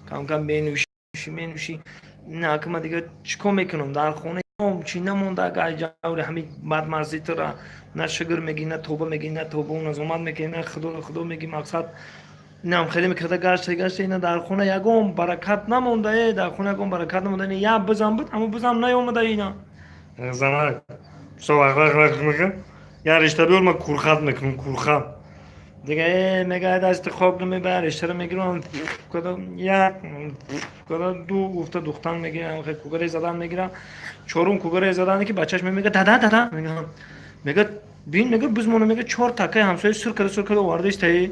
کم کم بنوشی نه که من دیگه چیکار میکنم در خونه چی نمونده که جوری همین بد مرزی تر نه شگر میگی نه توبه میگی نه توبه اون از اومد میگی نه خدا میگی مقصد نم خیلی میکرده گشت اینا در خونه یگم برکت نمونده در خونه یگم برکت نمونده یا بزن بود اما بزن نیومده اینا زنک سو وقت میگه یا رشته بیار ما کورخت میکنم کورخت دیگه میگه دست خواب رو میبره رشته رو میگیرم کدام یک کدام دو گفته دختان میگیرم کوکره زدن میگیرم چهارم کوکره زدن که بچهش میگه دادا میگه بین میگه بزمونه میگه 4 تکه همسایه سر کرده واردش تایی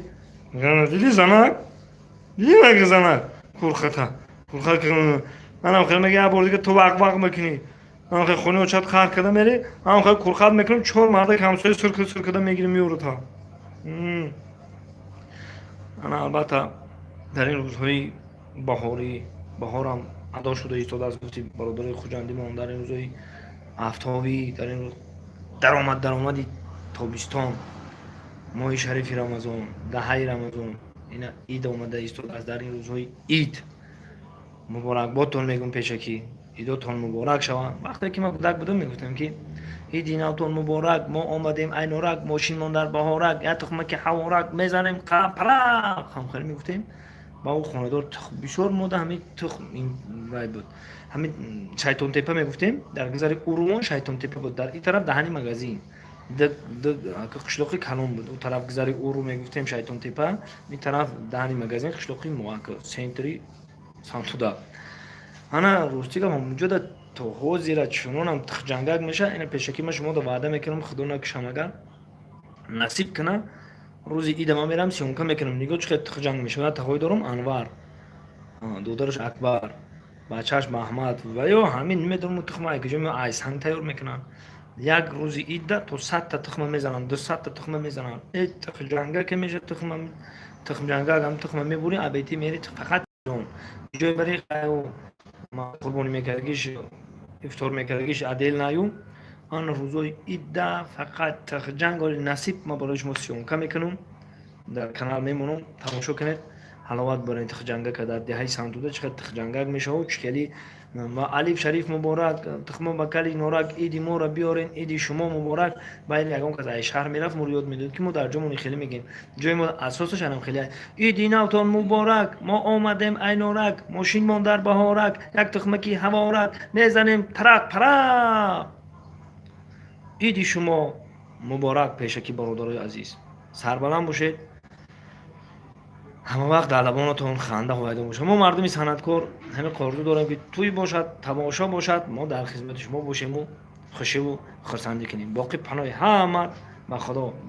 میگه دیدی زنک دیدی میگه زنک کورخت که منم خیلی میگه بار دیگه تو وق میکنی من خیلی خونه و چت خرد کرده میری من خیلی کورخت میکنم 4 مرده که همسایه سر کرده میگیرم میوره تا انا البته در این روزهای بهارم ادا شده ایستاد از گفتی برادر خوجندی ما در این روزهای آفتابی در این روز درآمدی تابستان ماه شریف رمضان دهه رمضان اینا عید اومده ایستاد از در این روزهای عید مبارک بادتون میگم پیشکی عیدتون مبارک شوه وقتی که من کودک بودم میگفتم که عید نوتون مبارک ما آمدیم عینورک ماشین من در بهارک یا تخمک حوارک میزنیم پرق هم خیلی میگفتیم با او خاندار تخم بسیار ماده همین تخم این رای بود همین شیطان تپه میگفتیم در گذر ارومان شیطان تپه بود در این طرف دهنی مغازین قشلاقی کلام بود اون طرف گذر اورو میگفتیم شیطان تپه این طرف دهنی مغازین قشلاقی موقع سنتری سانتودا انا روستیگم همونجا تا ها زیرا چونونم تخ جنگک میشه این پیشکی من شما دا وعده میکنم خدا نکشم اگر نصیب کنه روزی عید ما میرم سیونکا میکنم نگاه چقدر تخ جنگ میشه تهوی دارم انوار دودرش اکبر بچهش محمد و یا همین نمیدونم تخمه که جمعه آیسان تیار میکنن یک روزی عید تو 100 تا تخمه میزنن 200 تا تخمه میزنن این تخ جنگک که میشه تخم جنگک هم تخمه میبوری ابیتی میری فقط جای برای ما قربانی میکردگیش افطار میکردگیش عدل نیوم آن روزای ایده فقط تخ جنگ نصیب ما برایش موسیون کم میکنم در کانال میمونم تماشا کنید حلاوت برای تخ جنگ که در دهه سانتوده چقدر تخ جنگ میشه و چکلی ما علیف شریف مبارک تخم بکلی نورک ایدی مورا بیارین ایدی شما مبارک باید یکم که از شهر میرفت مو یاد میداد که ما در جامون خیلی میگیم جای ما اساسش هم خیلی ایدی نوتان مبارک ما آمدیم عینورک ماشین من در بهارک یک تخمکی هوارک میزنیم ترق پرق ایدی شما مبارک پیشکی برادرای عزیز سربلند باشید همه وقت در لبانتون خنده هایده باشه ما مردمی صنعتکار همه قرضو داریم که توی باشد تماشا باشد ما در خدمت شما باشیم و خوشی و خرسندی کنیم باقی پناه همه و خدا